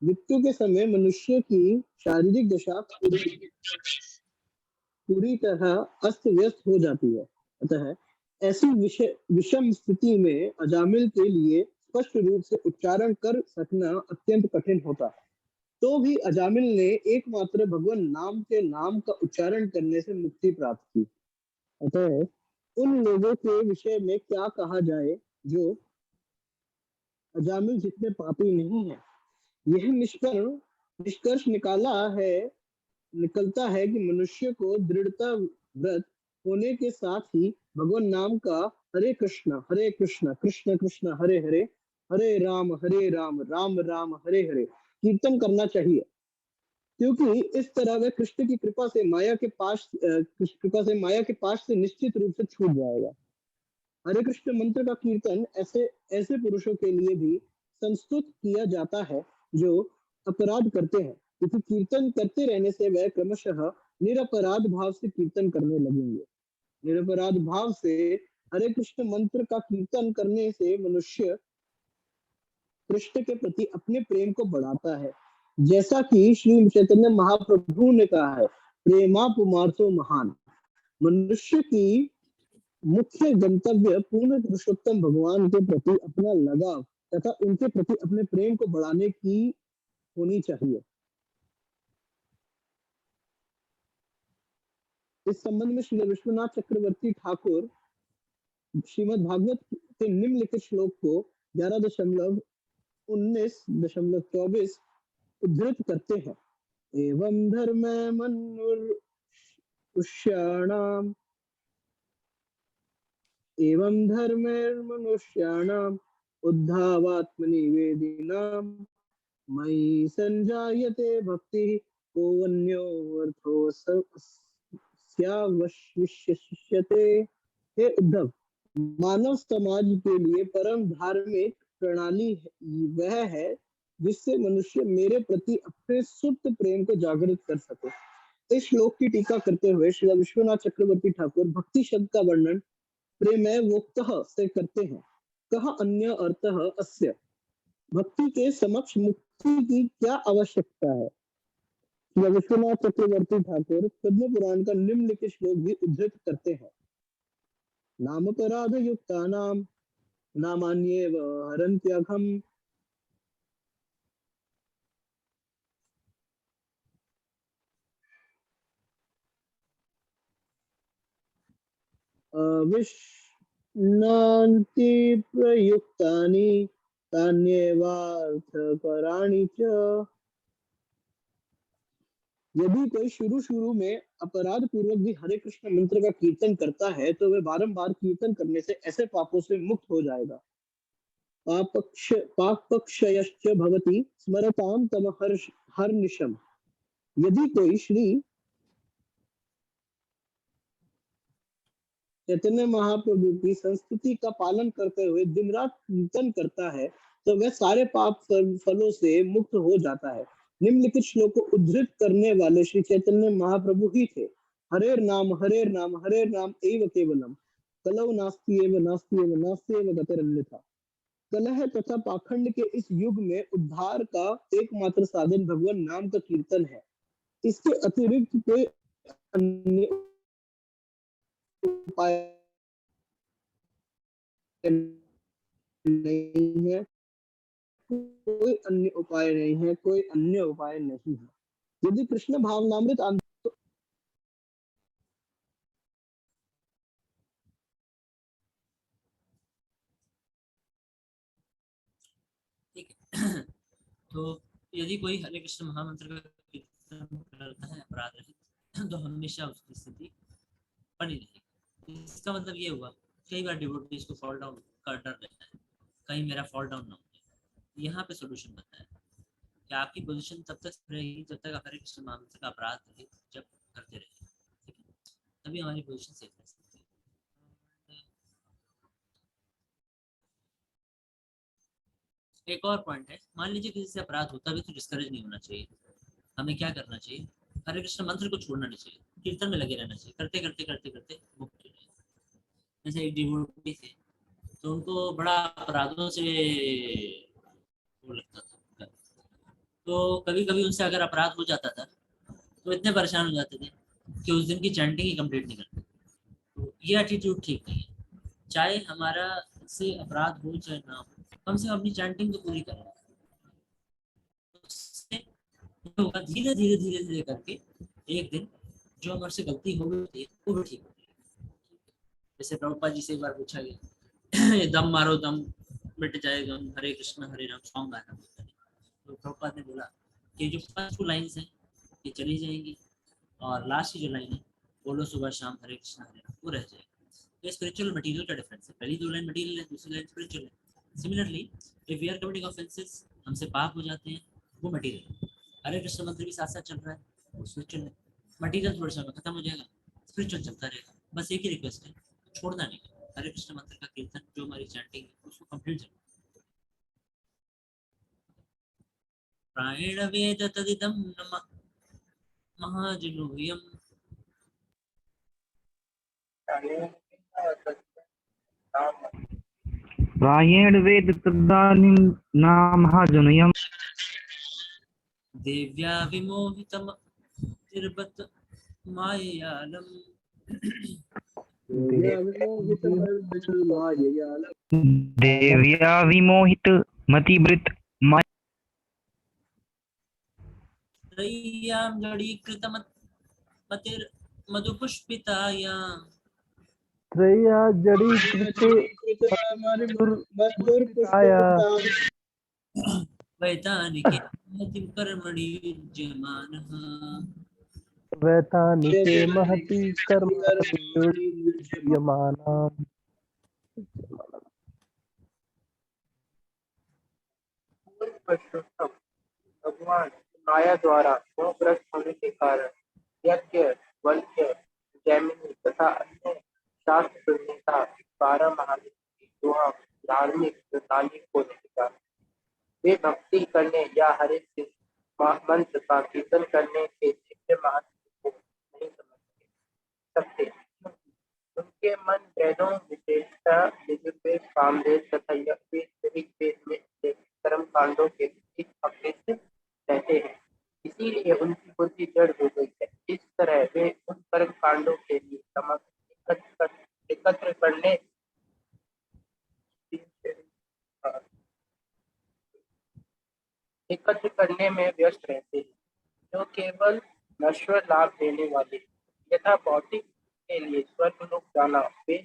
मृत्यु के समय मनुष्य की शारीरिक दशा पूरी तरह अस्त व्यस्त हो जाती है। अतः ऐसी विषम स्थिति में अजामिल के लिए स्पष्ट रूप से उच्चारण कर सकना अत्यंत कठिन होता है। तो भी अजामिल ने एकमात्र भगवान नाम के नाम का उच्चारण करने से मुक्ति प्राप्त की। अतः उन लोगों के विषय में क्या कहा जाए जो अजामिल जितने पापी नहीं है। यह निष्कर्ष निकलता है कि मनुष्य को दृढ़ता व्रत होने के साथ ही भगवान नाम का हरे कृष्ण कृष्ण कृष्ण हरे हरे हरे राम राम राम हरे हरे कीर्तन करना चाहिए, क्योंकि इस तरह वह कृष्ण की कृपा से माया के पास से निश्चित रूप से छूट जाएगा। हरे कृष्ण मंत्र का कीर्तन ऐसे ऐसे पुरुषों के लिए भी संस्तुत किया जाता है जो अपराध करते हैं, क्योंकि कीर्तन करते रहने से वह क्रमशः निरपराध भाव से कीर्तन करने लगेंगे। निरपराध भाव से हरे कृष्ण मंत्र का कीर्तन करने से मनुष्य कृष्ण के प्रति अपने प्रेम को बढ़ाता है। जैसा कि श्री चैतन्य महाप्रभु ने कहा है, प्रेमा पुमार्सो महान। मनुष्य की मुख्य गंतव्य पूर्ण पुरुषोत्तम भगवान के प्रति अपना लगाव तथा उनके प्रति अपने प्रेम को बढ़ाने की होनी चाहिए। इस संबंध में श्री विश्वनाथ चक्रवर्ती ठाकुर श्रीमद् भागवत के निम्नलिखित श्लोक को 11.19.24 उद्धृत करते हैं। एवं धर्म मनुष्याणाम एवं धर्मैर्मनुष्याणाम् उद्धावात्मनिवेदिनां मयि संजायते भक्तिः कोऽन्योऽर्थोऽस्यावशिष्यते। हे उद्धव, मानव समाज के लिए परम धार्मिक प्रणाली वह है जिससे मनुष्य मेरे प्रति अपने सुप्त प्रेम को जागृत कर सके। इस श्लोक की टीका करते हुए श्री विश्वनाथ चक्रवर्ती ठाकुर भक्ति शब्द का वर्णन प्रेमय वोक्तः से करते हैं। कहा अन्य अर्थः अस्य, भक्ति के समक्ष मुक्ति की क्या आवश्यकता है। श्री विश्वनाथ चक्रवर्ती ठाकुर पद्म पुराण का निम्नलिखित श्लोक भी उद्धृत करते हैं। नामपराध युक्तानां नामान्येव हरन्त्यघम् अविष्णान्ति प्रयुक्तानि तान्येवार्थकराणि च। यदि कोई शुरू में अपराध पूर्वक भी हरे कृष्ण मंत्र का कीर्तन करता है तो वह बारंबार कीर्तन करने से ऐसे पापों से मुक्त हो जाएगा। पापक्षयश्च भवति स्मरताम तम हर्निशम। यदि कोई श्री चैतन्य महाप्रभु की संस्तुति का पालन करते हुए दिन रात कीर्तन करता है तो वह सारे पाप फलों से मुक्त हो जाता है। निम्नलिखित श्लोक को उद्धृत करने वाले श्री चैतन्य महाप्रभु ही थे। हरेर नाम एव केवलम कलौ नास्ति एव गतिरन्यथा। कलह तथा पाखंड के इस युग में उद्धार का एकमात्र साधन भगवान नाम का कीर्तन है। इसके अतिरिक्त कोई अन्य उपाय नहीं है, कोई अन्य उपाय नहीं है। यदि कृष्ण भावनामृत ठीक है। तो यदि कोई हरे कृष्ण महामंत्र का कीर्तन करता है अपराध रहित तो हमेशा उसकी स्थिति बनी रहेगी। इसका मतलब ये हुआ, कई बार डिवोटीज को फॉल डाउन का डर रहता है, कहीं मेरा फॉल डाउन ना हो जाए। यहाँ पे सोल्यूशन बताया कि आपकी पोजीशन तब तक रहेगी जब तक आप हरे कृष्ण महामंत्र का अपराध रहित जब करते रहेंगे, ठीक है, तभी हमारी पोजीशन सेफ रह सकती है। एक और पॉइंट है, मान लीजिए किसी से अपराध होता भी तो डिस्करेज नहीं होना चाहिए। हमें क्या करना चाहिए, हरे कृष्ण मंत्र को छोड़ना नहीं चाहिए, कीर्तन में लगे रहना चाहिए, करते करते करते करते मुक्त हो जाए। जैसे एक डिवोटी थे तो उनको बड़ा अपराधों से वो लगता था, तो कभी कभी उनसे अगर अपराध हो जाता था तो इतने परेशान हो जाते थे कि उस दिन की चैंटिंग ही कंप्लीट नहीं करते। तो ये एटीट्यूड ठीक नहीं है। चाहे हमारा से अपराध हो चाहे ना हो, कम से कम अपनी चैंटिंग तो पूरी करें। उससे ये होगा, धीरे धीरे धीरे धीरे करके एक दिन जो हमारे से गलती हो गई थी वो भी ठीक होगी। जैसे प्रभुपाद जी से एक बार पूछा गया ये दम मारो दम मिट जाएगा, हरे कृष्ण हरे राम सॉन्ग गाना। तो प्रभुपाद ने बोला कि जो फर्स्ट टू लाइन्स हैं ये चली जाएंगी और लास्ट की जो लाइन है बोलो सुबह शाम हरे कृष्ण हरे राम वो रह जाएगी। ये स्पिरिचुअल मटेरियल का डिफरेंस है। पहली दो लाइन मटेरियल है, दूसरी लाइन स्पिरिचुअल है। Similarly if we are committing offences, हमसे पाप हो जाते हैं, वो मटेरियल। हरे कृष्ण मंत्र भी साथ साथ चल रहा है, वो स्पिरिचुअल है। मटेरियल थोड़ा सा खत्म हो जाएगा, स्पिरिचुअल चलता रहेगा। बस एक ही रिक्वेस्ट है, छोड़ना नहीं। हरे कृष्ण मंत्र का कीर्तन जो हमारी चैंटिंग है उसको कंप्लीट करना। प्रायण वेद तदिदं नमः महाजनोयम। प्रायेण वेद तदानीं नामः जनयम् देव्या विमोहितम तिर्बत माययालम। देव्या विमोहित मतिभृत त्रय्यां जडीकृतमतिर मधुपुष्पितायां। त्रय्या जडीकृत मधुरपुष्पिताया वैतानिके महतिं कर्मणि युज्यमानः। वैतानिके महति कर्मणि युज्यमाना। पुरुषोत्तम भगवान माया द्वारा मोहग्रस्त होने के कारण यज्ञ, वल्क्य, जैमिनी तथा अन्य शास्त्र प्रणेता 12 महावीर की दोहा धार्मिक प्रणाली को नहीं जाने। वे भक्ति करने या हरे के मंत्र का कीर्तन करने के दिव्य महत्व को नहीं समझ सकते। उनके मन वेदों, विशेषतः यजुर्वेद, सामवेद तथा यज्ञवेद ऋग्वेद में स्थित कर्म कांडों के प्रति आकृष्ट रहते हैं। इसीलिए उनकी बुद्धि जड़ हो गई है। इस तरह वे उन कर्म कांडों के लिए सामग्री एकत्र करने में व्यस्त रहते हैं, जो केवल नश्वर लाभ देने वाले हैं। यथा भौतिक के लिए स्वर्गलोक जाना, वे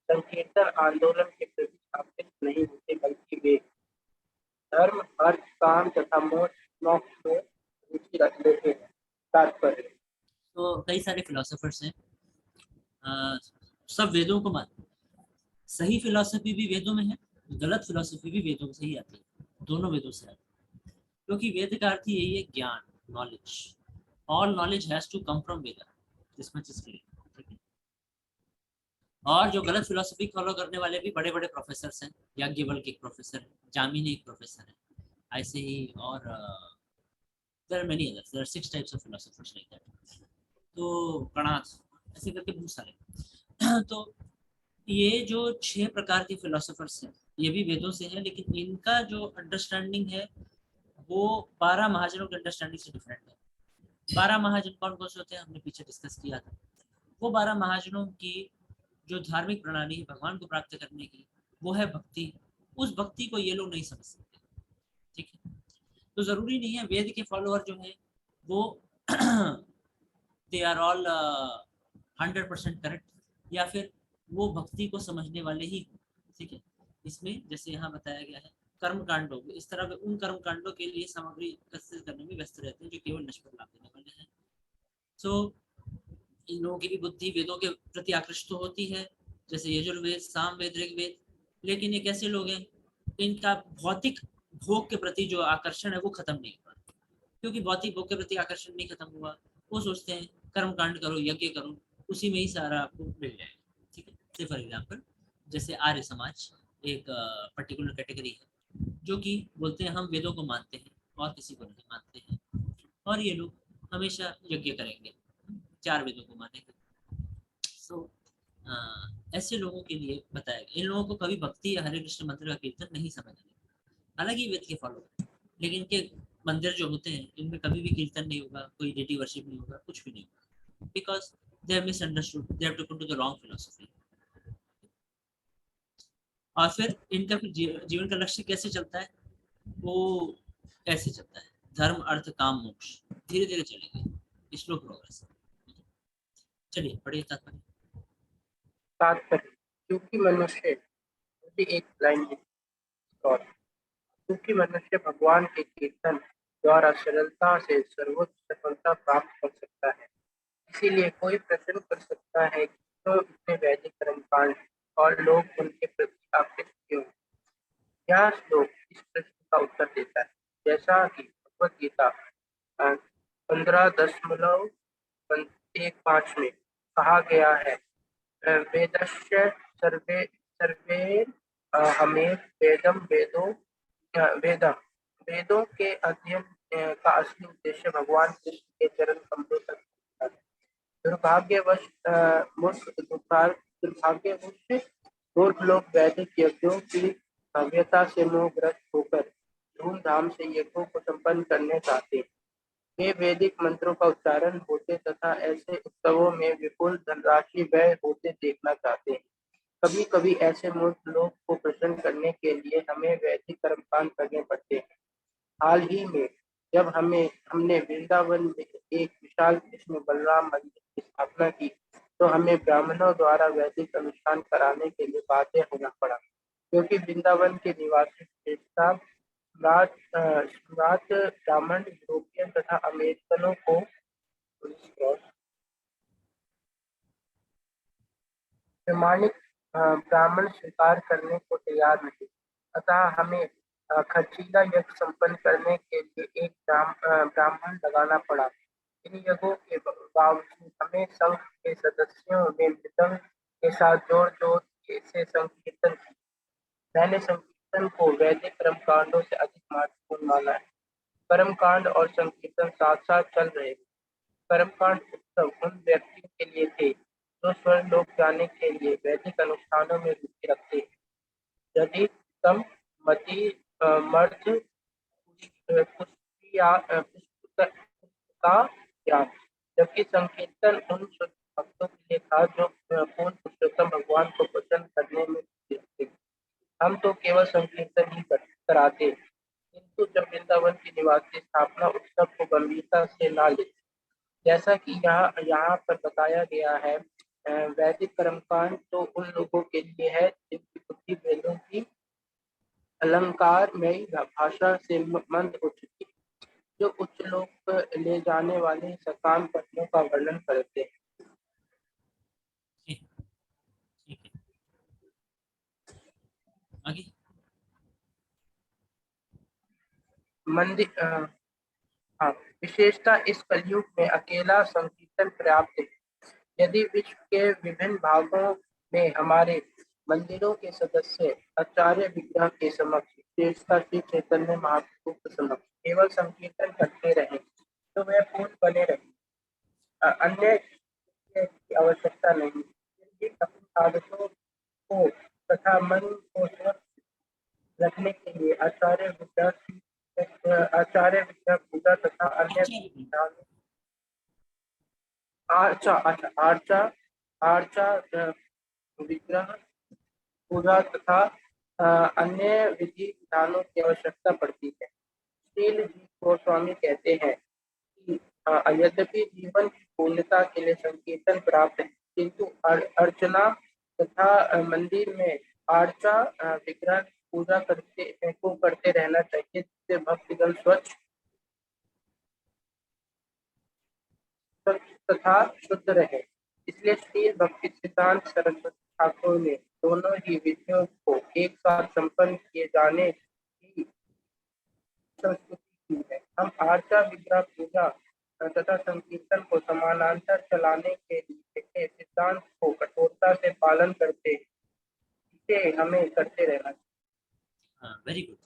संकीर्तन आंदोलन के प्रति आकृष्ट नहीं होते, बल्कि वे धर्म, अर्थ, काम तथा मोक्ष में रुचि रख लेते हैं। तात्पर्य तो कई सारे फिलोसोफर्स हैं, सब वेदों को मानते हैं। सही फिलोसफी भी वेदों में है, गलत फिलोसफी भी वेदों से ही आती है, दोनों वेदों से आती है। क्योंकि वेद का अर्थ ही यही है, ज्ञान, knowledge. All knowledge has to come from Veda, this much is clear. ठीक है। और जो गलत फिलोसफी फॉलो करने वाले भी बड़े बड़े प्रोफेसर हैं, याज्ञवल्क्य एक प्रोफेसर है, जामिनी एक प्रोफेसर है, ऐसे ही और there are many others, there are 6 types of philosophers like that. तो कणाद ऐसे करके बहुत सारे तो ये जो 6 प्रकार के फिलोसोफर्स हैं ये भी वेदों से हैं, लेकिन इनका जो अंडरस्टैंडिंग है वो 12 महाजनों के अंडरस्टैंडिंग से डिफरेंट है। 12 महाजन कौन कौन से होते हैं हमने पीछे डिस्कस किया था। वो 12 महाजनों की जो धार्मिक प्रणाली है भगवान को प्राप्त करने की, वो है भक्ति। उस भक्ति को ये लोग नहीं समझ सकते। ठीक है। तो जरूरी नहीं है वेद के फॉलोअर जो है वो दे आर ऑल 100% करेक्ट, या फिर वो भक्ति को समझने वाले ही। ठीक है। इसमें जैसे यहाँ बताया गया है कर्म कांडों, इस तरह के उन कर्म कांडों के लिए सामग्री एकत्रित करने में व्यस्त रहते हैं जो केवल नश्वर लाभ देने वाले हैं। सो इन लोगों की भी बुद्धि वेदों के प्रति आकृष्ट तो होती है, जैसे यजुर्वेद, सामवेद, ऋग्वेद। लेकिन ये कैसे लोग हैं, इनका भौतिक भोग के प्रति जो आकर्षण है वो खत्म नहीं हुआ। क्योंकि भौतिक भोग के प्रति आकर्षण नहीं खत्म हुआ, वो सोचते हैं कर्म कांड करो, यज्ञ करो, उसी में ही सारा आपको मिल जाएगा। ठीक है। से फॉर एग्जाम्पल जैसे आर्य समाज एक पर्टिकुलर कैटेगरी है जो कि बोलते हैं हम वेदों को मानते हैं और किसी को नहीं मानते हैं, और ये लोग हमेशा यज्ञ करेंगे, 4 वेदों को मानेंगे। सो ऐसे लोगों के लिए बताया गया। इन लोगों को कभी भक्ति या हरे कृष्ण मंत्र का कीर्तन नहीं समझ आएगा, हालांकि वेद के फॉलो, लेकिन इनके मंदिर जो होते हैं इनमें कभी भी कीर्तन नहीं होगा, कोई डेटी वर्शिप नहीं होगा, कुछ भी नहीं होगा, because they have misunderstood, they have taken to the wrong philosophy. और फिर इनका फिर जीवन का लक्ष्य कैसे चलता है, वो कैसे चलता है, धर्म अर्थ काम मोक्ष, धीरे धीरे चलेंगे, स्लो प्रोग्रेस। चलिए पढ़िए तात्पर्य। तात्पर्य, क्योंकि मनुष्य, मुझे एक लाइन और, क्योंकि मनुष्य भगवान के कीर्तन द्वारा सरलता से सर्वोच्च सफलता प्राप्त कर सकता है, इसीलिए कोई प्रश्न कर सकता है कि क्यों इतने वैदिक कर्मकांड और लोग उनके प्रति आकृष्ट क्यों। यह श्लोक इस प्रश्न का उत्तर देता है, जैसा कि भगवद गीता 15.1.5 में कहा गया है, वेदस्य सर्वे सर्वे हमें वेदम वेदो वेद वेदों के अध्ययन का असली उद्देश्य भगवान कृष्ण के चरण कमलों तक पहुंचना है। दुर्भाग्यवश दुर्भाग्यवश मूर्ख लोग वैदिक यज्ञों की भव्यता से मोहग्रस्त होकर धूमधाम से यज्ञों को संपन्न करने चाहते हैं। वे वैदिक मंत्रों का उच्चारण होते तथा ऐसे उत्सवों में विपुल धनराशि व्यय होते देखना चाहते हैं। कभी कभी ऐसे मूर्ख लोग को प्रसन्न करने के लिए हमें वैदिक कर्मकांड करने पड़ते हैं। हाल ही में जब हमने वृंदावन में एक विशाल कृष्ण बलराम मंदिर की स्थापना की, तो हमें ब्राह्मणों द्वारा वैदिक अनुष्ठान कराने के लिए बाध्य होना पड़ा, क्योंकि वृंदावन के निवासी विशेषता सम्राट ब्राह्मण यूरोपियन तथा अमेरिकनों को प्रमाणिक ब्राह्मण स्वीकार करने को तैयार नहीं। अतः हमें खर्चीला यज्ञ संपन्न करने के लिए एक ब्राह्मण लगाना पड़ा। इन यज्ञों के बावजूद हमें संघ के सदस्यों ने मृदंग के साथ जोर जोर से संकीर्तन की। मैंने संकीर्तन को वैदिक कर्मकांडों से अधिक महत्वपूर्ण माना है। कर्मकांड और संकीर्तन साथ साथ चल रहे थे। कर्मकांड उत्सव उन व्यक्तियों के लिए थे जो स्वर्गलोक जाने के लिए वैदिक अनुष्ठानों में रुचि रखते हैं, यदि तम मति मर्द का ज्ञान, जबकि संकीर्तन उन शुद्ध भक्तों के लिए था जो पूर्ण पुरुषोत्तम भगवान को प्रसन्न करने में रुचि रखते हैं। हम तो केवल संकीर्तन ही कराते, किंतु जब वृंदावन के निवासी स्थापना उत्सव को गंभीरता से ना ले, जैसा कि यहाँ पर बताया गया है, वैदिक कर्मकांड तो उन लोगों के लिए है जिनकी बुद्धि वेदों की अलंकारमयी भाषा से मंद हो चुकी है, जो उच्च लोक ले जाने वाले सकाम कर्मों का वर्णन करते हैं। ठीक है, आगे। मंदिर हाँ, विशेषता इस कलयुग में अकेला संकीर्तन पर्याप्त है। यदि विश्व के विभिन्न भागों में हमारे मंदिरों के सदस्य आचार्य विग्रह के समक्ष, विशेषता श्री चैतन्य महाप्रभु के समक्ष केवल संकीर्तन करते रहे, तो वह पूर्ण बने रहे। अन्य की आवश्यकता नहीं। अपनी आदतों को तथा मन को स्वच्छ रखने के लिए आचार्य विद्या पूजा तथा अन्य विधानों आर्चा विग्रह पूजा तथा अन्य विधि विधानों की आवश्यकता पड़ती है। श्रील जी गोस्वामी कहते हैं कि यद्यपि जीवन की पूर्णता के लिए संकीर्तन प्राप्त है, किंतु अर्चना तथा मंदिर में आर्चा विग्रह पूजा करते रहना चाहिए, जिससे भक्तगण स्वच्छ तथा शुद्ध रहे। इसलिए श्री भक्ति सिद्धांत सरस्वती ठाकुर ने दोनों ही विधियों को एक साथ संपन्न किए जाने की संस्तुति की है। हम आर्चा विग्रह पूजा तथा संकीर्तन को समानांतर चलाने के लिए सिद्धांत को कठोरता से पालन करते, इसे हमें करते रहना चाहिए। Very good.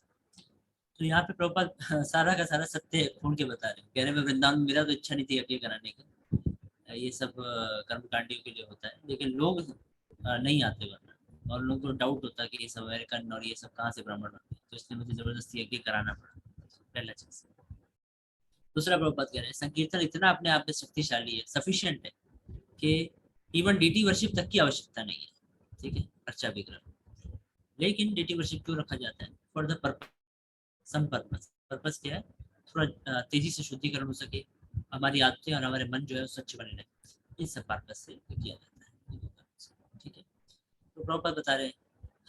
तो यहाँ पे प्रभुपाद सारा का सारा सत्य खोल के बता रहे हैं, कह रहे हैं वृंदावन में मेरा तो इच्छा नहीं थी यज्ञ कराने की, ये सब कर्मकांडियों के लिए होता है, लेकिन लोग नहीं आते वरना, और लोगों को डाउट होता है कि ये सब अमेरिकन और ये सब कहाँ से ब्राह्मण होते हैं, तो इसलिए मुझे जबरदस्ती यज्ञ कराना पड़ा, पहला चीज। दूसरा प्रभुपाद कह रहे हैं संकीर्तन इतना अपने आप में शक्तिशाली है, सफिशिएंट है कि इवन डीटी वर्शिप तक की आवश्यकता नहीं है, ठीक है, अर्चा विग्रह। लेकिन डीटी वर्शिप क्यों रखा जाता है? For the purpose, some purpose. Purpose क्या है? थोड़ा तेजी से शुद्धिकरण हो सके, हमारी आदतें और हमारे मन जो है स्वच्छ बने रहे, इस सब पर्पस से किया जाता है, ठीक है। तो प्रभुपाद बता रहे हैं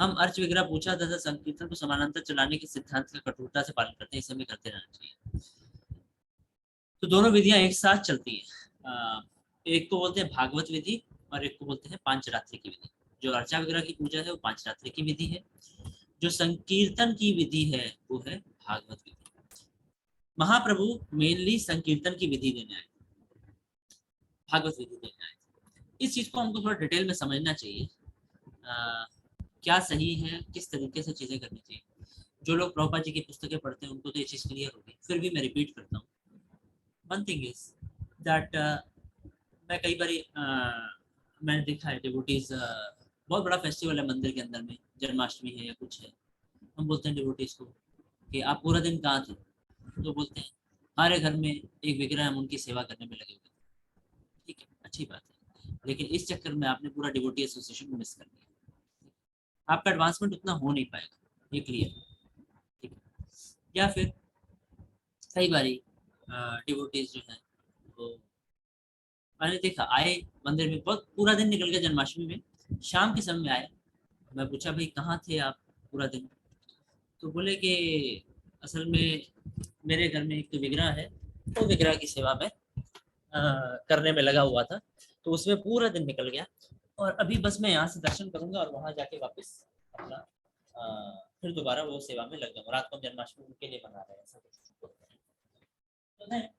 हम अर्च विग्रह पूछा तथा संकीर्तन को समानांतर चलाने के सिद्धांत का कठोरता से पालन करते हैं, इसे हमें करते रहना चाहिए। तो दोनों विधियां एक साथ चलती है, एक को बोलते हैं भागवत विधि और एक को बोलते हैं पांचरात्रि की विधि। जो अर्चा विग्रह की पूजा है वो पांचरात्रि की विधि है, जो संकीर्तन की विधि है वो है भागवत विधि। महाप्रभु मेनली संकीर्तन की विधि देने आए, भागवत विधि देने आए। इस चीज को हमको थोड़ा डिटेल में समझना चाहिए, क्या सही है, किस तरीके से चीजें करनी चाहिए। जो लोग प्रभुपाद जी की पुस्तकें पढ़ते हैं उनको तो ये चीज क्लियर होगी, फिर भी मैं रिपीट करता हूँ। वन थिंग इज दैट मैं कई बार मैंने देखा है डिवोटीज, बहुत बड़ा फेस्टिवल है मंदिर के अंदर में, जन्माष्टमी है या कुछ है, हम बोलते हैं डिवोटीज को कि आप पूरा दिन कहाँ थे, तो बोलते हैं हमारे घर में एक विग्रह, हम उनकी सेवा करने में लगे हुए। ठीक है, अच्छी बात है, लेकिन इस चक्कर में आपने पूरा डिवोटी एसोसिएशन को मिस कर दिया, आपका एडवांसमेंट उतना हो नहीं पाएगा, ये क्लियर, ठीक है। या फिर कई बारी डिवोटीज जो है वो मैंने देखा आए मंदिर में, बहुत पूरा दिन निकल गया जन्माष्टमी में, शाम के समय में आए, मैं पूछा भाई कहाँ थे आप पूरा दिन, तो बोले कि असल में मेरे घर में एक तो विग्रह है, वो विग्रह की सेवा में करने में लगा हुआ था, तो उसमें पूरा दिन निकल गया, और अभी बस मैं यहाँ से दर्शन करूंगा और वहां जाके वापस अपना फिर दोबारा वो सेवा में लग जाऊंगा, रात को जन्माष्टमी के लिए मना रहे हैं, ऐसा कुछ बोलते हैं।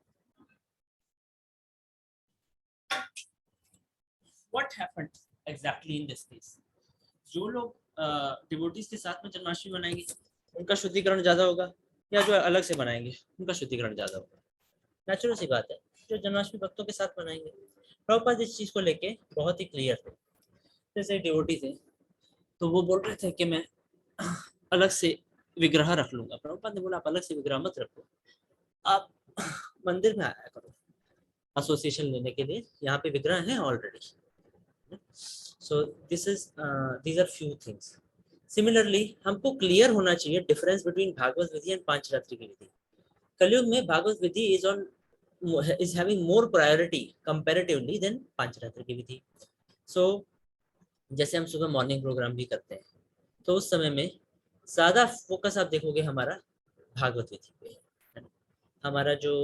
What happened exactly in this case? जो लोग डिवोटीज के साथ में जन्माष्टमी मनाएंगे उनका शुद्धिकरण ज्यादा होगा, या जो अलग से बनाएंगे उनका शुद्धिकरण ज्यादा होगा? नेचुरल सी बात है, जो जन्माष्टमी भक्तों के साथ मनाएंगे। प्रभुपाद इस चीज को लेके बहुत ही क्लियर थे। जैसे डिवोटी थे तो वो बोल रहे थे कि मैं अलग से विग्रह रख लूंगा। प्रभुपाद ने बोला आप अलग से विग्रह मत रखो, आप मंदिर में आया करो एसोसिएशन लेने के लिए, यहाँ पे विग्रह है already. So these are few things. Similarly, हमको क्लियर होना चाहिए डिफरेंस बिटवीन भागवत विधि एंड पांचरात्रि की विधि। कलयुग में भागवत विधि is having more priority comparatively than पांचरात्रि की विधि। So जैसे हम सुबह मॉर्निंग प्रोग्राम भी करते हैं तो उस समय में ज्यादा फोकस आप देखोगे हमारा भागवत विधि पे है। हमारा जो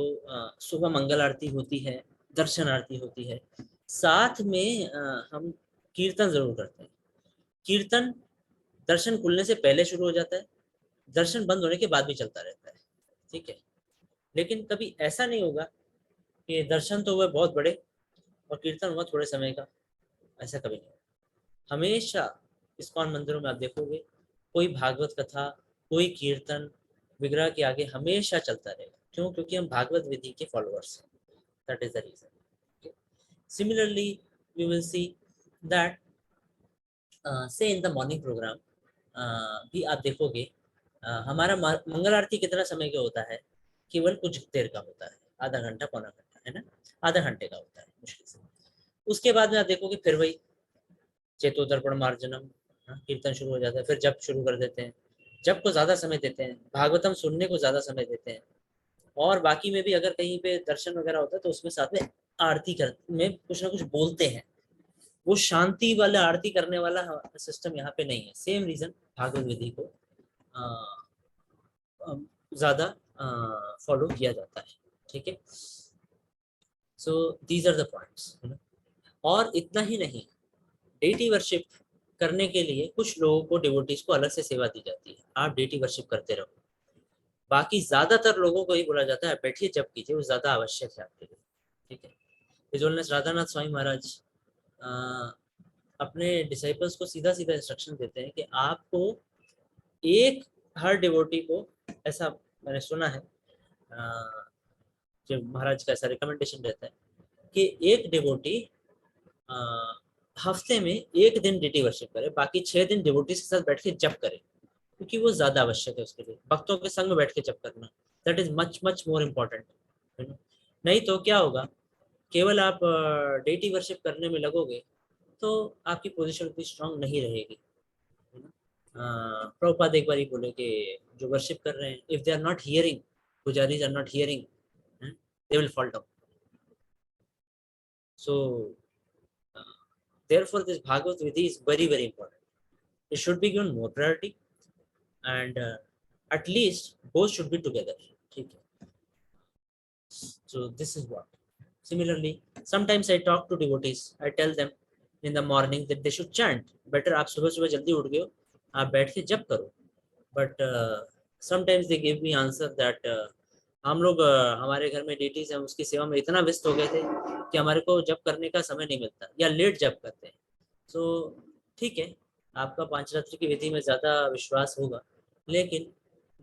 सुबह मंगल आरती होती है, दर्शन आरती होती है, साथ में हम कीर्तन जरूर करते हैं। कीर्तन दर्शन खुलने से पहले शुरू हो जाता है, दर्शन बंद होने के बाद भी चलता रहता है, ठीक है। लेकिन कभी ऐसा नहीं होगा कि दर्शन तो हुए बहुत बड़े और कीर्तन हुआ थोड़े समय का, ऐसा कभी नहीं। हमेशा इस्कॉन मंदिरों में आप देखोगे कोई भागवत कथा, कोई कीर्तन विग्रह के आगे हमेशा चलता रहेगा। क्यों? क्योंकि हम भागवत विधि के फॉलोअर्स हैं, that is the reason. Similarly we will see that say in the morning program भी आप देखोगे हमारा मंगल आरती कितना समय का होता है? केवल कुछ देर का होता है, आधा घंटा पौना घंटा, है ना, आधा घंटे का होता है मुश्किल से। उसके बाद में आप देखोगे फिर वही चेतोदर्पण मार्जनम, कीर्तन शुरू हो जाता है, फिर जप शुरू कर देते हैं, जप को ज्यादा समय देते हैं, भागवतम सुनने को ज्यादा समय देते हैं, और बाकी में भी अगर कहीं पे दर्शन वगैरह होता है तो उसमें साथ में आरती में कुछ ना कुछ बोलते हैं। वो शांति वाला आरती करने वाला सिस्टम यहाँ पे नहीं है। सेम रीजन भागवत विधि को ज्यादा फॉलो किया जाता है, ठीक है। So these are the points. और इतना ही नहीं, डेटी वर्शिप करने के लिए कुछ लोगों को, डिवोटीज को अलग से सेवा दी जाती है, आप डेटी वर्शिप करते रहो। बाकी ज्यादातर लोगों को ही बोला जाता है बैठिए जप कीजिए, वो ज्यादा आवश्यक है आपके लिए, ठीक है। हिज होलीनेस राधानाथ स्वामी महाराज अपने डिसाइपल्स को सीधा सीधा इंस्ट्रक्शन देते हैं कि आपको एक, हर डिवोटी को, ऐसा मैंने सुना है जो महाराज का ऐसा रिकमेंडेशन रहता है कि एक डिवोटी हफ्ते में एक दिन डेटी वर्शिप करे, बाकी 6 दिन डिवोटीज के साथ बैठ के जप करे, क्योंकि वो ज्यादा आवश्यक है उसके लिए। भक्तों के संग में बैठ के जप करना, that is much much more important. नहीं तो क्या होगा, केवल आप डेटी वर्शिप करने में लगोगे तो आपकी पोजीशन उतनी स्ट्रांग नहीं रहेगी। प्रभुपाद एक बार ही बोले कि जो वर्शिप कर रहे हैं, if they are not hearing, pujaris are not hearing, they will fall down. So therefore this Bhagavad Vidhi is very very important. It should be given more priority, and at least both should be together. ठीक है? So this is what. Similarly, sometimes I talk to devotees. I tell them in the morning that they should chant. Better आप सुबह सुबह जल्दी उठ गए हो, आप बैठ के जप करो. But sometimes they give me answer that हम लोग हमारे घर में डेटीज हैं, उसकी सेवा में इतना व्यस्त हो गए थे कि हमारे को जप करने का समय नहीं मिलता, या लेट जप करते हैं। सो ठीक है, आपका पांचरात्रि की विधि में ज़्यादा विश्वास होगा, लेकिन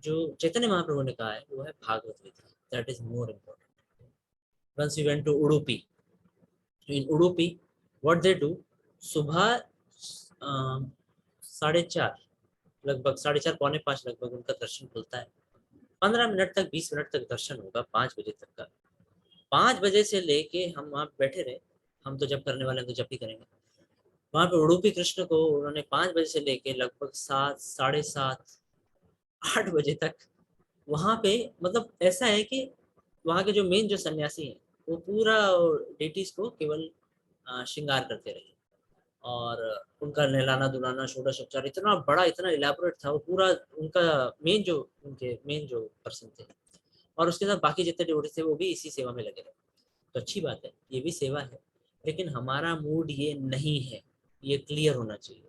जो चैतन्य महाप्रभु ने कहा है वो है भागवत विधि, that is more important. Once we went to Udupi, in Udupi what they do, सुबह 4:30 लगभग, 4:30 पौने 5 लगभग उनका दर्शन खुलता है। 15 मिनट तक, 20 मिनट तक दर्शन होगा, 5 बजे तक का। 5 बजे से लेके हम वहाँ बैठे रहे, हम तो जब करने वाले हैं तो जब ही करेंगे। वहाँ पे उडुपी कृष्ण को उन्होंने 5 बजे से लेके लगभग 7, 7:30, 8 बजे तक वहाँ पे, मतलब ऐसा है कि वहाँ के जो मेन जो सन्यासी हैं वो पूरा डेटीज को केवल श्रृंगार करते रहे, और उनका नहलाना धुलाना, षोडशोपचार इतना बड़ा, इतना इलेबोरेट था वो पूरा। उनका उनके मेन जो पर्सन थे, और उसके साथ बाकी जितने डिवोटीज थे वो भी इसी सेवा में लगे रहे। तो अच्छी बात है, ये भी सेवा है, लेकिन हमारा मूड ये नहीं है, ये क्लियर होना चाहिए।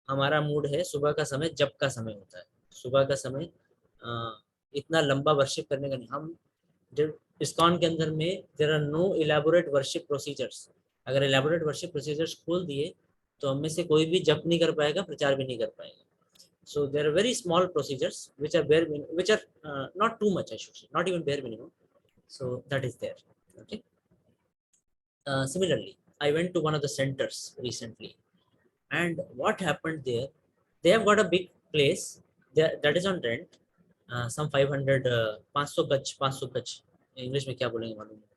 हमारा मूड है सुबह का समय, जब का समय होता है सुबह का समय, इतना लंबा वर्शिप करने का नहीं। हम जब इस्कॉन के अंदर में there are no elaborate worship procedures. अगर इलेबोरेट वर्शिप प्रोसीजर्स खोल दिए तो हम में से कोई भी जप नहीं कर पाएगा, प्रचार भी नहीं कर पाएगा। So there are very small procedures which are which are not too much, I should say, not even bare minimum. So that is there. Okay. Similarly, I went to one of the centers recently, and what happened there? They have got a big place that is on rent, some 500, 500 गज, English में क्या बोलेंगे मालूम नहीं।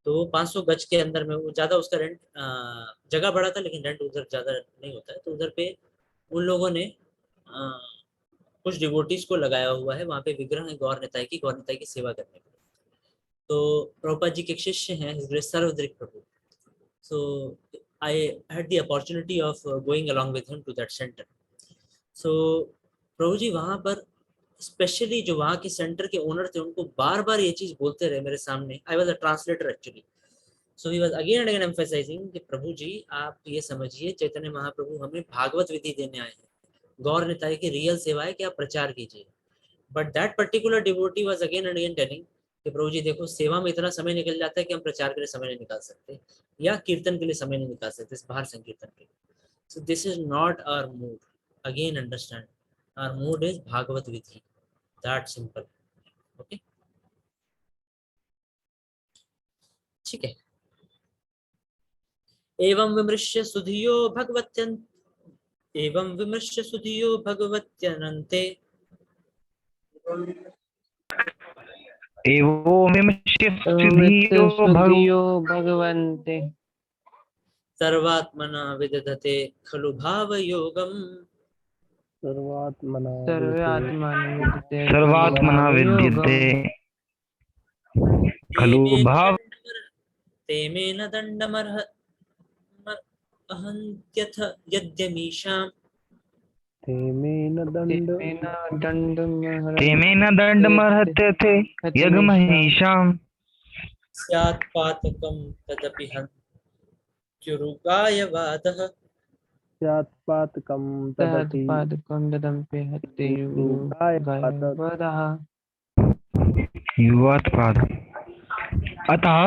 तो 500 गज के अंदर में वो ज़्यादा उसका रेंट, जगह बड़ा था लेकिन रेंट उधर ज़्यादा नहीं होता है। तो उधर पे उन लोगों ने कुछ डिवोटीज को लगाया हुआ है, वहाँ पे विग्रह है गौर निताई की सेवा करने के लिए। तो प्रभुपाद जी के एक शिष्य हैं सर्वद्रिक प्रभु। So I had the opportunity of going along with him to that centre. So प्रभु जी वहाँ पर स्पेशली जो वहाँ के सेंटर के ओनर थे, उनको बार बार ये चीज़ बोलते रहे मेरे सामने। I was a translator actually. So he was again and again emphasizing कि प्रभु जी आप ये समझिए, चैतन्य महाप्रभु हमें भागवत विधि देने आए हैं, गौर निताई की रियल सेवा है कि आप प्रचार कीजिए। But that particular devotee was again and again telling कि प्रभु जी देखो, सेवा में इतना समय निकल जाता है कि हम प्रचार के लिए समय नहीं निकाल सकते, या कीर्तन के लिए समय नहीं निकाल सकते, बाहर संकीर्तन के लिए। So this is not our mood. Again understand, our mood is Bhagavat Vidhi, that simple. Okay, ठीक है। एवं विमृश्य सुधियो भगवत्यनन्ते एवो विमृश्य सुधियो सुधियो भगवन्ते सर्वात्मना विदधते खलु भावयोगम्। सर्वात्मना विद्यते खलु भाव तेमेन दण्डमर्हन्त्यथ यद्यमीशाम्। तेमेन दण्डमर्हत्यते यज्ञमहीषाम्। स्यात् पातकं तदपि हन्त्युरुगायवादः। अतः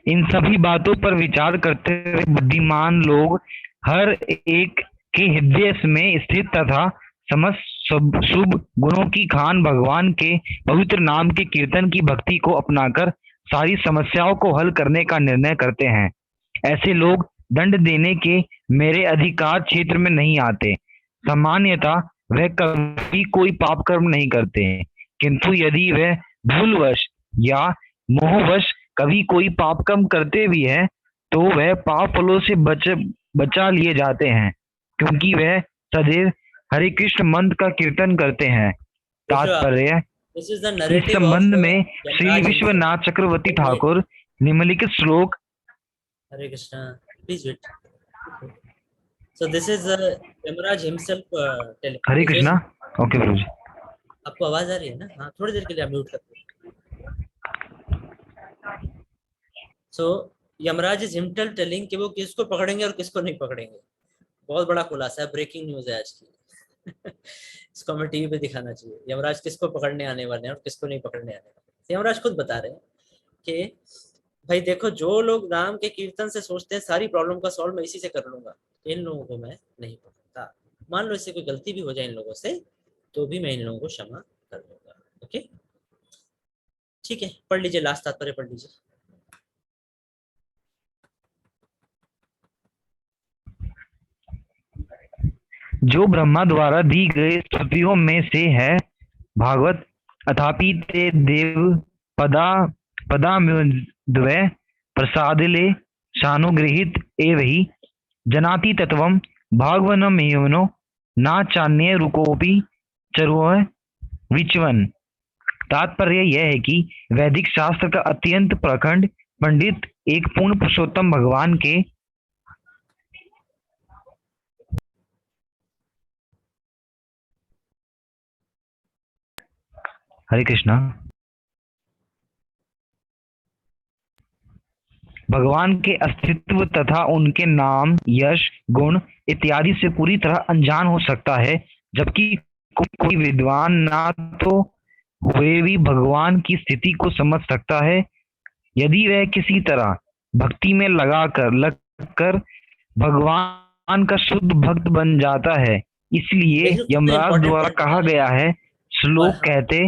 इन सभी बातों पर विचार करते हुए बुद्धिमान लोग हर एक के हृदय में स्थित तथा समस्त शुभ गुणों की खान भगवान के पवित्र नाम के कीर्तन की भक्ति को अपनाकर सारी समस्याओं को हल करने का निर्णय करते हैं। ऐसे लोग दंड देने के मेरे अधिकार क्षेत्र में नहीं आते। सामान्यतः वह कभी कोई पाप कर्म नहीं करते हैं, किंतु यदि वह भूलवश या मोहवश कभी कोई पाप कर्म करते भी है तो वह पाप फलों से बचा लिए जाते हैं, क्योंकि वह सदैव हरे कृष्ण मंत्र का कीर्तन करते हैं। तात्पर्य, This is the इस narrative of संबंध में श्री Yamaraj himself. विश्वनाथ चक्रवर्ती ठाकुर निम्नलिखित श्लोक Hare Krishna. Please wait. So this is Yamaraj himself telling. Hare Krishna. Okay प्रभु जी। आपको आवाज आ रही है ना? हाँ, थोड़ी देर के लिए आप म्यूट कर दो। So Yamraj is himself telling कि वो किसको पकड़ेंगे और किसको नहीं पकड़ेंगे। बहुत बड़ा खुलासा है, ब्रेकिंग न्यूज है आज की। इसको हमें टीवी पे दिखाना चाहिए। यमराज किसको पकड़ने आने वाले हैं और किसको नहीं पकड़ने आने वाले। यमराज खुद बता रहे हैं कि भाई देखो, जो लोग राम के कीर्तन से सोचते हैं सारी प्रॉब्लम का सॉल्व मैं इसी से कर लूंगा, इन लोगों को मैं नहीं पकड़ता। मान लो इससे कोई गलती भी हो जाए इन लोगों से, तो भी मैं इन लोगों को क्षमा कर दूंगा। ओके, ठीक है, पढ़ लीजिए, लास्ट तात्पर्य पढ़ लीजिए। जो ब्रह्मा द्वारा दी गई स्तुतियों में से है भागवत, अथापि ते देव पदाम्युद्वय प्रसादिले सानुगृहीत एव हि जनाति तत्वं भागवनमेवनो ना चान्य रुकोपि चरो विचवन। तात्पर्य यह है कि वैदिक शास्त्र का अत्यंत प्रखंड पंडित एक पूर्ण पुरुषोत्तम भगवान के हरे कृष्णा भगवान के अस्तित्व तथा उनके नाम, यश, गुण इत्यादि से पूरी तरह अनजान हो सकता है, जबकि कोई विद्वान ना तो हुए भी भगवान की स्थिति को समझ सकता है। यदि वह किसी तरह भक्ति में लगकर भगवान का शुद्ध भक्त बन जाता है। इसलिए यमराज द्वारा कहा गया है, श्लोक कहते,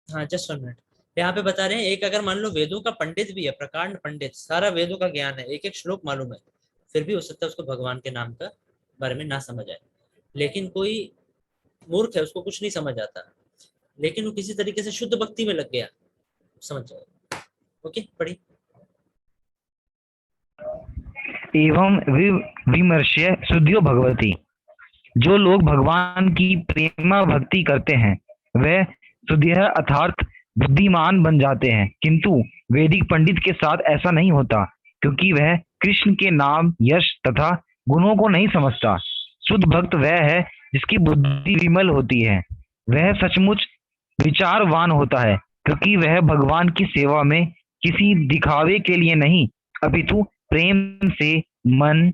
हाँ जस्ट 1 मिनट, यहाँ पे बता रहे हैं, एक अगर मान लो वेदों का पंडित भी है, प्रकांड पंडित, सारा वेदों का ज्ञान है, एक एक श्लोक मालूम है, फिर भी हो सकता है उसको भगवान के नाम का बारे में ना समझ आए। लेकिन कोई मूर्ख है, उसको कुछ नहीं समझ आता, लेकिन वो किसी तरीके से शुद्ध भक्ति में लग गया, समझ जाएगा। ओके, पढ़िए। एवं विमर्श्य शुद्धियो भगवती, जो लोग भगवान की प्रेमा भक्ति करते हैं वह शुद्ध अर्थात बुद्धिमान बन जाते हैं, किंतु वैदिक पंडित के साथ ऐसा नहीं होता, क्योंकि वह कृष्ण के नाम, यश तथा गुणों को नहीं समझता। शुद्ध भक्त वह है जिसकी बुद्धि विमल होती है, वह सचमुच विचारवान होता है, क्योंकि वह भगवान की सेवा में किसी दिखावे के लिए नहीं अपितु प्रेम से मन,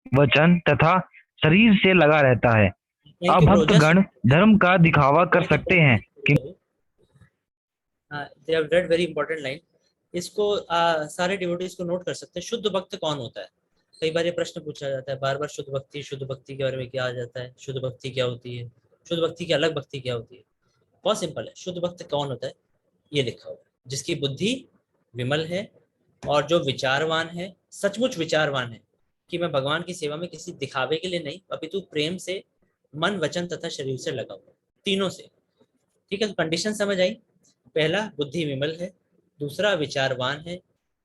वचन तथा शरीर से लगा रहता है। अभक्त गण धर्म का दिखावा कर सकते हैं। They have read very important line. इसको सारे डिवोटीज को नोट कर सकते हैं। शुद्ध भक्त कौन होता है? कई बार ये प्रश्न पूछा जाता है, बार बार शुद्ध भक्ति के बारे में क्या आ जाता है, शुद्ध भक्ति क्या होती है, शुद्ध भक्ति की अलग भक्ति क्या होती है। बहुत सिंपल है, शुद्ध भक्त कौन होता है, ये लिखा हुआ है, जिसकी बुद्धि विमल है और जो विचारवान है, सचमुच विचारवान है कि मैं भगवान की सेवा में किसी दिखावे के लिए नहीं अपितु प्रेम से मन, वचन तथा शरीर से लगा हुआ, तीनों से। ठीक है, तो कंडीशन समझ आई। पहला बुद्धि विमल है, दूसरा विचारवान है,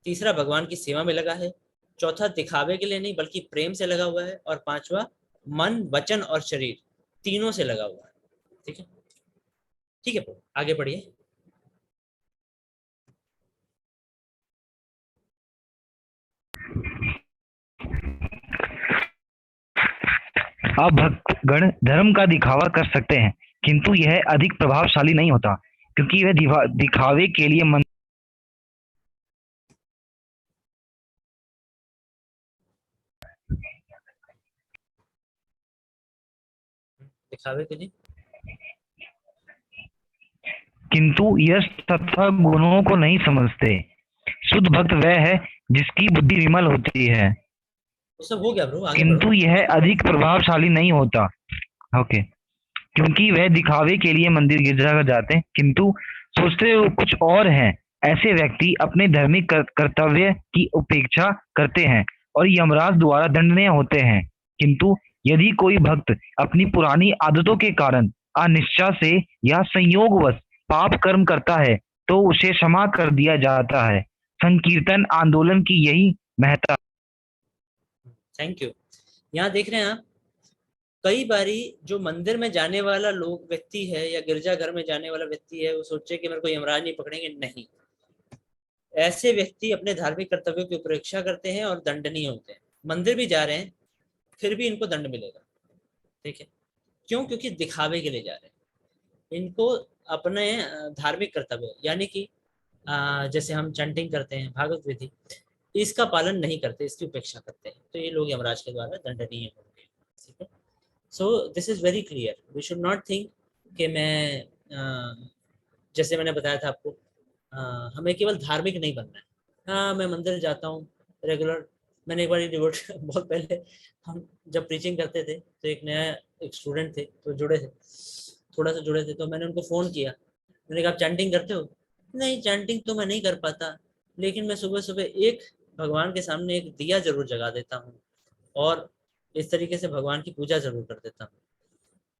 तीसरा भगवान की सेवा में लगा है, चौथा दिखावे के लिए नहीं बल्कि प्रेम से लगा हुआ है, और पांचवा मन, वचन और शरीर तीनों से लगा हुआ है। ठीक है, ठीक है, आगे बढ़िए। अभक्त गण धर्म का दिखावा कर सकते हैं, किंतु यह अधिक प्रभावशाली नहीं होता, क्योंकि वह दिखावे के लिए किंतु यश तथा गुणों को नहीं समझते। शुद्ध भक्त वह है जिसकी बुद्धि विमल होती है, सब हो गया ब्रो, किंतु यह अधिक प्रभावशाली नहीं होता। ओके, क्योंकि वह दिखावे के लिए मंदिर गिरजा जाते हैं, किंतु सोचते वो कुछ और हैं। ऐसे व्यक्ति अपने धार्मिक कर्तव्य की उपेक्षा करते हैं और यमराज द्वारा दंडनीय होते हैं। किंतु यदि कोई भक्त अपनी पुरानी आदतों के कारण अनिच्छा से या संयोगवश पाप कर्म करता है तो उसे क्षमा कर दिया जाता है। संकीर्तन आंदोलन की यही महत्ता। Thank you. यहाँ देख रहे हैं आप, कई बारी जो मंदिर में जाने वाला लोग व्यक्ति है या गिरजाघर में जाने वाला व्यक्ति है, वो सोचे कि मेरे को यमराज नहीं पकड़ेंगे, नहीं। ऐसे व्यक्ति अपने धार्मिक कर्तव्यों की उपेक्षा करते हैं और दंडनीय होते हैं। मंदिर भी जा रहे हैं, फिर भी इनको दंड मिलेगा, ठीक है। क्यों? क्योंकि दिखावे के लिए जा रहे हैं। इनको अपने धार्मिक कर्तव्य, यानी कि जैसे हम चैंटिंग करते हैं, भागवत विधि, इसका पालन नहीं करते, इसकी उपेक्षा करते हैं, तो ये लोग यमराज के द्वारा दंडनीय होंगे, ठीक है। So this is very clear. We should not think कि मैं जैसे मैंने बताया था आपको, हमें केवल धार्मिक नहीं बनना है। हाँ, मैं मंदिर जाता हूँ रेगुलर। मैंने एक बार डिवोट बहुत पहले हम जब प्रीचिंग करते थे, तो एक स्टूडेंट थे, तो जुड़े थे, थोड़ा सा जुड़े थे, तो मैंने उनको फ़ोन किया। मैंने कहा, आप चैंटिंग करते हो? नहीं, चैंटिंग तो मैं नहीं कर पाता, लेकिन मैं सुबह सुबह एक भगवान के सामने एक दिया जरूर जगा देता हूँ, और इस तरीके से भगवान की पूजा जरूर कर देता हूँ।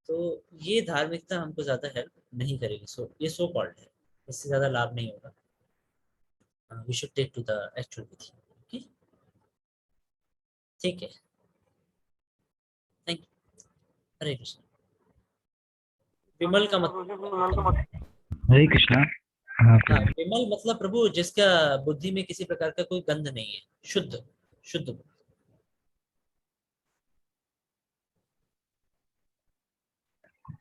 तो ये धार्मिकता हमको ज़्यादा हेल्प नहीं करेगी। ये सो कॉल्ड है, इससे ज़्यादा लाभ नहीं होगा। We should take to the actual विधि, ओके, ठीक है। Thank you. हरे कृष्ण। विमल का मतलब, हरे कृष्णा। हाँ हाँ, विमल मतलब प्रभु जिसका बुद्धि में किसी प्रकार का कोई गंध नहीं है, शुद्ध शुद्ध।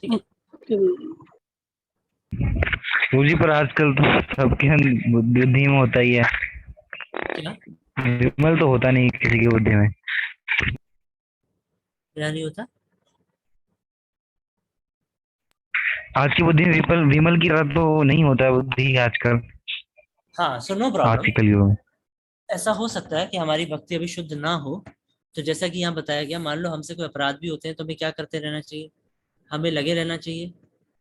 ठीक है। गुरु जी, पर आजकल तो सबके बुद्धि में होता ही है, क्या? विमल तो होता नहीं किसी की बुद्धि में। क्या नहीं होता? आज की बुद्धि में विमल विमल की तरह तो नहीं होता है बुद्धि आजकल, हाँ, सो नो आज प्रॉब्लम। के कलयुग में। ऐसा हो सकता है कि हमारी भक्ति अभी शुद्ध ना हो, तो जैसा कि यहाँ बताया गया, मान लो हमसे कोई अपराध भी होते हैं, तो हमें क्या करते रहना चाहिए? हमें लगे रहना चाहिए,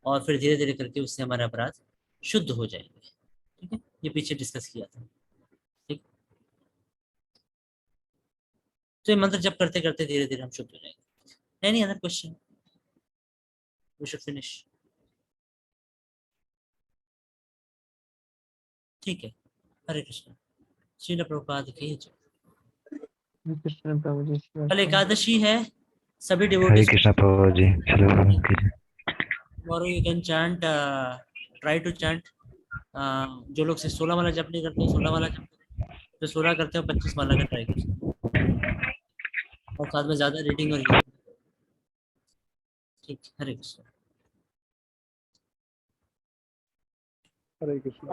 और फिर धीरे धीरे करके उससे हमारे अपराध शुद्ध हो जाएंगे, ठीक है। ये पीछे डिस्कस किया था, ठीक। तो ये मंत्र जब करते करते धीरे धीरे हम शुद्ध हो जाएंगे। Any other question? We should finish, ठीक है। हरे कृष्ण। श्रील प्रभुपाद की जय। कृष्ण प्रभु जी शिव कल शंकर। एकादशी है, सभी हरे डिवोटीज कृष्णा प्रभु जी, चलो tomorrow you can chant, try to chant। जो लोग से 16 माला जप नहीं करते, 16 माला जप करें। जो 16 करते हो, 25 माला का ट्राई कर सकते हो। और साथ में ज्यादा रीडिंग और hearing। ठीक, हरे कृष्ण। हरे कृष्ण।